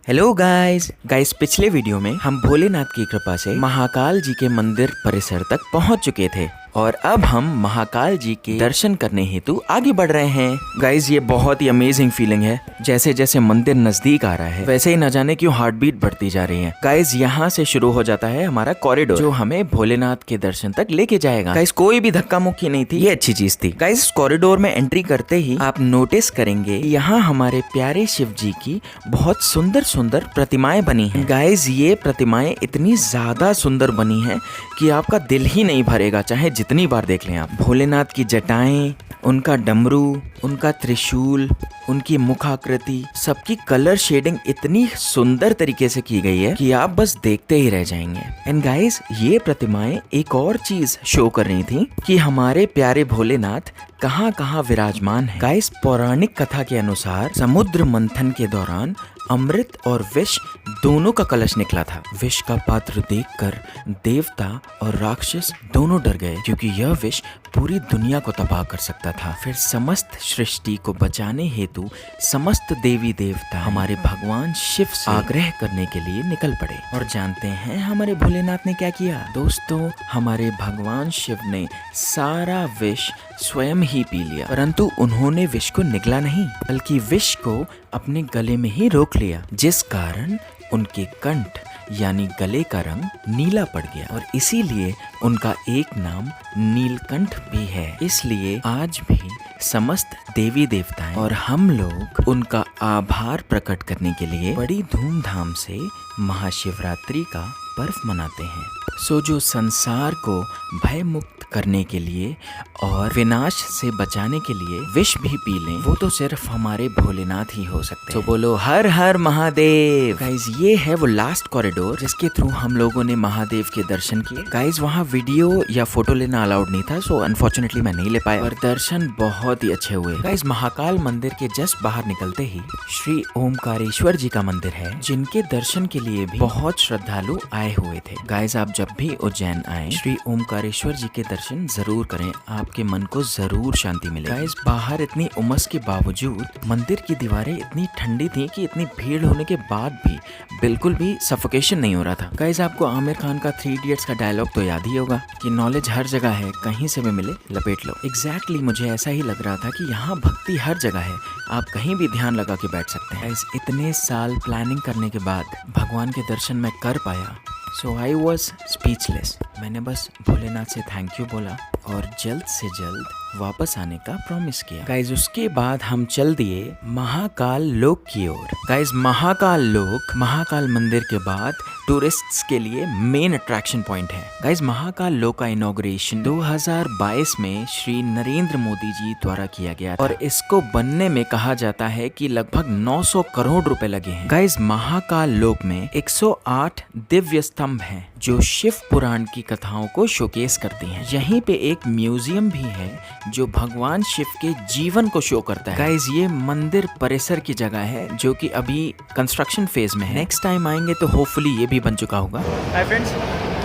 Hello guys पिछले video में हम भोलेनाथ की कृपा से महाकाल जी के मंदिर परिसर तक पहुंच चुके थे और अब हम महाकाल जी के दर्शन करने हेतु आगे बढ़ रहे हैं। गाइस ये बहुत ही अमेजिंग फीलिंग है। जैसे जैसे मंदिर नजदीक आ रहा है वैसे ही न जाने क्यों हार्ट बीट बढ़ती जा रही है। गाइस यहाँ से शुरू हो जाता है हमारा कॉरिडोर जो हमें भोलेनाथ के दर्शन तक लेके जाएगा। गाइस कोई भी धक्का मुक्की नहीं थी, ये अच्छी चीज थी। गाइस कॉरिडोर में एंट्री करते ही आप नोटिस करेंगे यहाँ हमारे प्यारे शिव जी की बहुत सुंदर सुंदर प्रतिमाएं बनी हैं। गाइस ये प्रतिमाएं इतनी ज्यादा सुंदर बनी हैं कि आपका दिल ही नहीं भरेगा चाहे जितनी बार देख लें आप। भोलेनाथ की जटाएं, उनका डमरू, उनका त्रिशूल, उनकी मुखाकृति, सबकी कलर शेडिंग इतनी सुंदर तरीके से की गई है कि आप बस देखते ही रह जाएंगे। एंड गाइस ये प्रतिमाएं एक और चीज शो कर रही थी कि हमारे प्यारे भोलेनाथ कहाँ कहाँ विराजमान है। गाइस पौराणिक कथा के अनुसार समुद्र मंथन के दौरान अमृत और विष दोनों का कलश निकला था। विष का पात्र देखकर देवता और राक्षस दोनों डर गए क्योंकि यह विष पूरी दुनिया को तबाह कर सकता था। फिर समस्त सृष्टि को बचाने हेतु समस्त देवी देवता हमारे भगवान शिव से आग्रह करने के लिए निकल पड़े। और जानते हैं हमारे भोलेनाथ ने क्या किया? दोस्तों हमारे भगवान शिव ने सारा विष स्वयं ही पी लिया, परंतु उन्होंने विष को निगला नहीं बल्कि विष को अपने गले में ही रोक लिया, जिस कारण उनके कंठ यानी गले का रंग नीला पड़ गया और इसीलिए उनका एक नाम नीलकंठ भी है। इसलिए आज भी समस्त देवी देवताएं और हम लोग उनका आभार प्रकट करने के लिए बड़ी धूमधाम से महाशिवरात्रि का पर्व मनाते हैं। सो जो संसार को भय मुक्त करने के लिए और विनाश से बचाने के लिए विष भी पी लें, वो तो सिर्फ हमारे भोलेनाथ ही हो सकते हैं। तो बोलो हर हर महादेव। गाइज ये है वो लास्ट कॉरिडोर जिसके थ्रू हम लोगों ने महादेव के दर्शन किए। गाइज वहाँ वीडियो या फोटो लेना अलाउड नहीं था, सो अनफॉर्चुनेटली मैं नहीं ले पाया और दर्शन बहुत ही अच्छे हुए। गाइज महाकाल मंदिर के जस्ट बाहर निकलते ही श्री ओमकारेश्वर जी का मंदिर है जिनके दर्शन के लिए भी बहुत श्रद्धालु आए हुए थे। गाइज आप जब भी उज्जैन आए श्री ओमकारेश्वर जी के दर्शन जरूर करें, आपके मन को जरूर शांति मिलेगी। गाइस बाहर इतनी उमस के बावजूद मंदिर की दीवारें इतनी ठंडी थी कि इतनी भीड़ होने के बाद भी बिल्कुल भी सफोकेशन नहीं हो रहा था। गाइस आपको आमिर खान का 3 इडियट्स का डायलॉग तो याद ही होगा कि नॉलेज हर जगह है, कहीं से भी मिले लपेट लो। एग्जैक्टली मुझे ऐसा ही लग रहा था कि यहाँ भक्ति हर जगह है, आप कहीं भी ध्यान लगा के बैठ सकते हैं। गाइस इतने साल प्लानिंग करने के बाद भगवान के दर्शन मैं कर पाया, सो आई वॉज स्पीचलेस। मैंने बस भोलेनाथ से थैंक यू बोला और जल्द से जल्द वापस आने का प्रॉमिस किया। गाइज उसके बाद हम चल दिए महाकाल लोक की ओर। गाइज महाकाल लोक महाकाल मंदिर के बाद टूरिस्ट्स के लिए मेन अट्रैक्शन पॉइंट है। गाइज महाकाल लोक का इनॉग्रेशन 2022 में श्री नरेंद्र मोदी जी द्वारा किया गया था और इसको बनने में कहा जाता है कि लगभग 900 करोड़ रुपए लगे हैं। गाइज महाकाल लोक में 108 दिव्य स्तंभ हैं जो शिव पुराण की कथाओं को शोकेस करती हैं। यहीं पे एक म्यूजियम भी है जो भगवान शिव के जीवन को शो करता है। गाइज ये मंदिर परिसर की जगह है जो कि अभी कंस्ट्रक्शन फेज में है। नेक्स्ट टाइम आएंगे तो होपफुली ये भी बन चुका होगा। हाय फ्रेंड्स,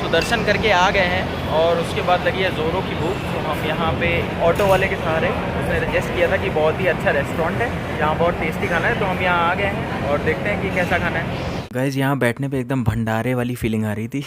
तो दर्शन करके आ गए हैं और उसके बाद लगी है जोरों की भूख। तो हम यहाँ पे ऑटो वाले के सहारे, उसने सजेस्ट किया था कि बहुत ही अच्छा रेस्टोरेंट है जहाँ बहुत टेस्टी खाना है, तो हम यहाँ आ गए हैं और देखते हैं कि कैसा खाना है। गाइज यहाँ बैठने पे एकदम भंडारे वाली फीलिंग आ रही थी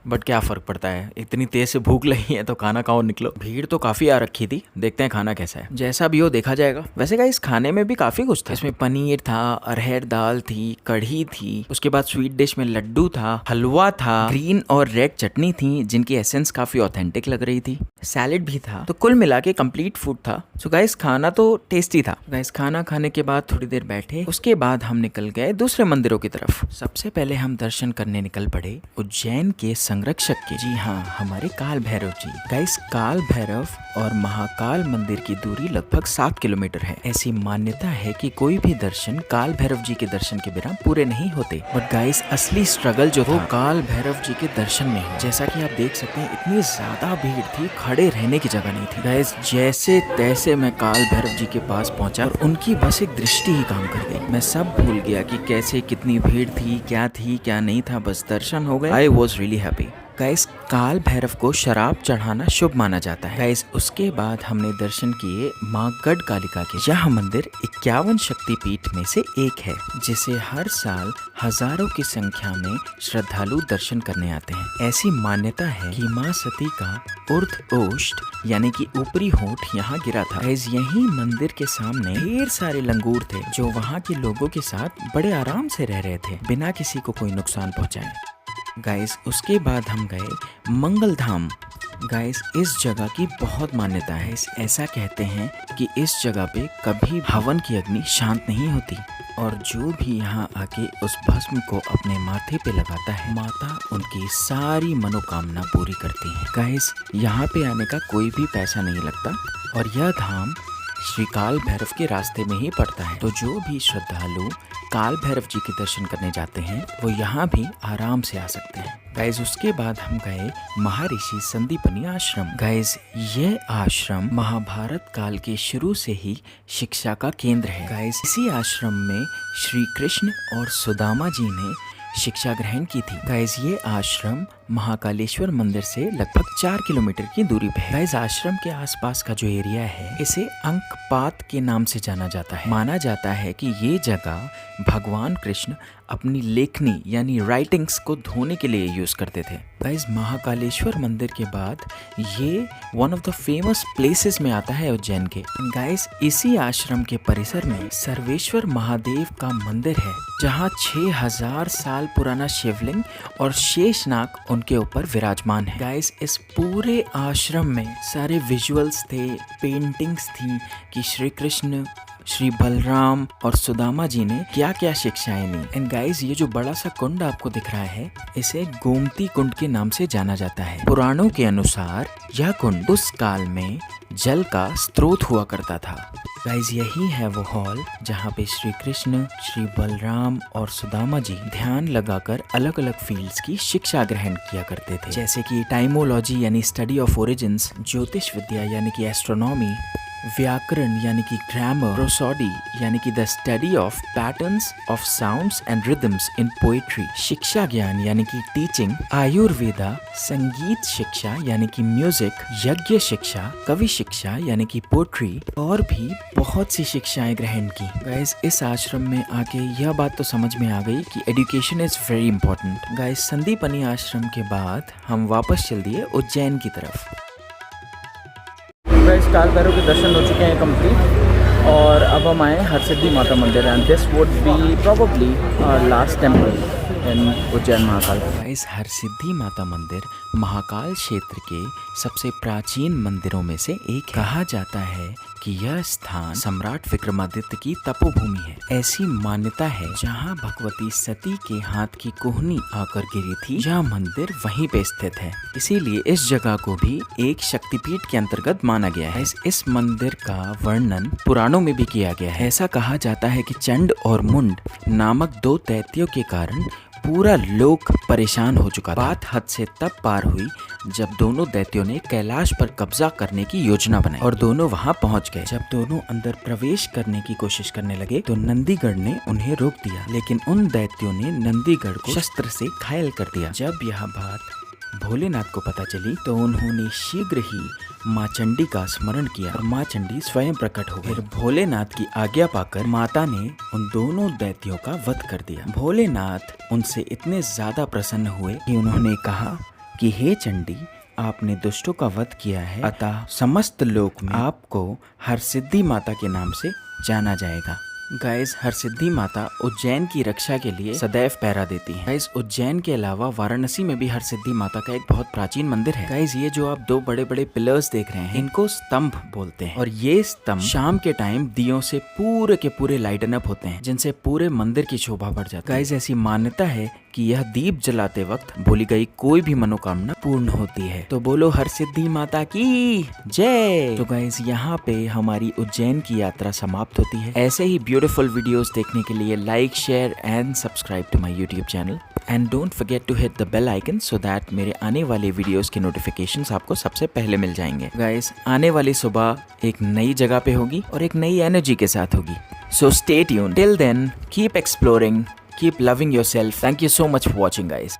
बट क्या फर्क पड़ता है, इतनी तेज से भूख लगी है तो खाना खाओ निकलो। भीड़ तो काफी आ रखी थी, देखते हैं खाना कैसा है। जैसा भी हो देखा जाएगा। वैसे गाइस खाने में भी काफी कुछ था। इसमें पनीर था, अरहर दाल थी, कढ़ी थी, उसके बाद स्वीट डिश में लड्डू था, हलवा था, ग्रीन और रेड चटनी थी जिनकी एसेंस काफी ऑथेंटिक लग रही थी, सैलेड भी था। तो कुल मिला के कंप्लीट फूड था। सो गाइस खाना तो टेस्टी था। गाइस खाना खाने के बाद थोड़ी देर बैठे, उसके बाद हम निकल गए दूसरे मंदिरों की तरफ। सबसे पहले हम दर्शन करने निकल पड़े उज्जैन के संरक्षक के। जी हाँ, हमारे काल भैरव जी। गाइस काल भैरव और महाकाल मंदिर की दूरी लगभग 7 किलोमीटर है। ऐसी मान्यता है कि कोई भी दर्शन काल भैरव जी के दर्शन के बिना पूरे नहीं होते। बट गाइस असली स्ट्रगल जो था काल भैरव जी के दर्शन में है। जैसा कि आप देख सकते हैं इतनी ज्यादा भीड़ थी, खड़े रहने की जगह नहीं थी। गाइस जैसे तैसे मैं काल भैरव जी के पास पहुंचा और उनकी बस एक दृष्टि ही काम कर गई। मैं सब भूल गया कि कैसे कितनी भीड़ थी, क्या थी क्या नहीं था, बस दर्शन हो गए। I was really happy. Guys काल भैरव को शराब चढ़ाना शुभ माना जाता है। गाइस उसके बाद हमने दर्शन किए माँ गढ़ कालिका के। यह मंदिर 51 शक्तिपीठ में से एक है, जिसे हर साल हजारों की संख्या में श्रद्धालु दर्शन करने आते हैं। ऐसी मान्यता है कि माँ सती का ऊर्ध्व ओष्ठ यानी कि ऊपरी होठ यहाँ गिरा था। गाइस यही मंदिर के सामने ढेर सारे लंगूर थे जो वहाँ के लोगों के साथ बड़े आराम से रह रहे थे बिना किसी को कोई नुकसान पहुँचाए। गाइस उसके बाद हम गए मंगल धाम। गाइस इस जगह की बहुत मान्यता है। ऐसा कहते हैं कि इस जगह पे कभी हवन की अग्नि शांत नहीं होती और जो भी यहाँ आके उस भस्म को अपने माथे पे लगाता है, माता उनकी सारी मनोकामना पूरी करती है। गाइस यहाँ पे आने का कोई भी पैसा नहीं लगता और यह धाम श्री काल भैरव के रास्ते में ही पड़ता है। तो जो भी श्रद्धालु काल भैरव जी के दर्शन करने जाते हैं वो यहाँ भी आराम से आ सकते हैं। गाइज उसके बाद हम गए महर्षि संदीपनी आश्रम। गाइज ये आश्रम महाभारत काल के शुरू से ही शिक्षा का केंद्र है। गाइज इसी आश्रम में श्री कृष्ण और सुदामा जी ने शिक्षा ग्रहण की थी। गाइज ये आश्रम महाकालेश्वर मंदिर से लगभग 4 किलोमीटर की दूरी पे है। गाइज आश्रम के आसपास का जो एरिया है इसे अंकपात के नाम से जाना जाता है। माना जाता है कि ये जगह भगवान कृष्ण अपनी लेखनी यानी राइटिंग्स को धोने के लिए यूज करते थे। गाइज महाकालेश्वर मंदिर के बाद ये one of the famous places में आता है उज्जैन के। गाइज इसी आश्रम के परिसर में सर्वेश्वर महादेव का मंदिर है, जहाँ 6000 साल पुराना शिवलिंग और शेषनाग उनके ऊपर विराजमान है। गाइस इस पूरे आश्रम में सारे विजुअल्स थे, पेंटिंग्स थी कि श्री कृष्ण, श्री बलराम और सुदामा जी ने क्या क्या शिक्षाएं ली। एंड गाइस ये जो बड़ा सा कुंड आपको दिख रहा है इसे गोमती कुंड के नाम से जाना जाता है। पुराणों के अनुसार यह कुंड उस काल में जल का स्रोत हुआ करता था। गाइस यही है वो हॉल जहाँ पे श्री कृष्ण, श्री बलराम और सुदामा जी ध्यान लगाकर अलग अलग फील्ड्स की शिक्षा ग्रहण किया करते थे, जैसे कि टाइमोलॉजी यानी स्टडी ऑफ ओरिजिन्स, ज्योतिष विद्या यानी कि एस्ट्रोनॉमी, व्याकरण यानी कि ग्रामर, प्रोसोडी यानी कि the study of patterns of sounds and rhythms in poetry, शिक्षा ज्ञान यानी कि टीचिंग, आयुर्वेदा, संगीत शिक्षा यानी कि म्यूजिक, यज्ञ शिक्षा, कवि शिक्षा यानी कि पोएट्री और भी बहुत सी शिक्षाएं ग्रहण की। गाइस इस आश्रम में आके यह बात तो समझ में आ गई कि education is very important. Guys Sandipani आश्रम के बाद हम वापस चल दिए उज्जैन की तरफ। काल भैरव के दर्शन हो चुके हैं कंप्लीट और अब हम आए Harsiddhi Mata Mandir and this would be probably our last temple in Ujjain Mahakal. इस हरसिद्धि माता मंदिर महाकाल क्षेत्र के सबसे प्राचीन मंदिरों में से एक। कहा जाता है कि यह स्थान सम्राट विक्रमादित्य की तपोभूमि है। ऐसी मान्यता है जहां भगवती सती के हाथ की कोहनी आकर गिरी थी, यह मंदिर वहीं पे स्थित है। इसीलिए इस जगह को भी एक शक्तिपीठ के अंतर्गत माना गया है। इस मंदिर का वर्णन पुराणों में भी किया गया है। ऐसा कहा जाता है कि चंड और मुंड नामक 2 दैत्यों के कारण पूरा लोक परेशान हो चुका था। बात हद से तब पार हुई जब दोनों दैत्यों ने कैलाश पर कब्जा करने की योजना बनाई और दोनों वहां पहुंच गए। जब दोनों अंदर प्रवेश करने की कोशिश करने लगे तो नंदीगढ़ ने उन्हें रोक दिया, लेकिन उन दैत्यों ने नंदीगढ़ को शस्त्र से घायल कर दिया। जब यह बात भोलेनाथ को पता चली तो उन्होंने शीघ्र ही माँ चंडी का स्मरण किया और माँ चंडी स्वयं प्रकट हो गई। फिर भोलेनाथ की आज्ञा पाकर माता ने उन दोनों दैत्यों का वध कर दिया। भोलेनाथ उनसे इतने ज्यादा प्रसन्न हुए कि उन्होंने कहा कि हे चंडी, आपने दुष्टों का वध किया है, अतः समस्त लोक में आपको हरसिद्धि माता के नाम से जाना जाएगा। गाइस हरसिद्धि माता उज्जैन की रक्षा के लिए सदैव पहरा देती है। गाइस उज्जैन के अलावा वाराणसी में भी हरसिद्धि माता का एक बहुत प्राचीन मंदिर है। गाइस ये जो आप 2 बड़े बड़े पिलर्स देख रहे हैं इनको स्तंभ बोलते हैं और ये स्तंभ शाम के टाइम दियों से पूरे के पूरे लाइटन अप होते हैं, जिनसे पूरे मंदिर की शोभा बढ़ जाती है। गाइस ऐसी मान्यता है कि यह दीप जलाते वक्त बोली गई कोई भी मनोकामना पूर्ण होती है। तो बोलो हरसिद्धि माता की जय। तो गाइस यहाँ पे हमारी उज्जैन की यात्रा समाप्त होती है। ऐसे ही ब्यूटीफुल वीडियोस देखने के लिए like, share and subscribe to my YouTube channel and don't forget to hit the bell icon so that मेरे आने वाले वीडियोस के नोटिफिकेशंस आपको सबसे पहले मिल जाएंगे। गाइस आने वाली सुबह एक नई जगह पे होगी और एक नई एनर्जी के साथ होगी। So stay tuned. Till then keep exploring, keep loving yourself. Thank you so much for watching, guys.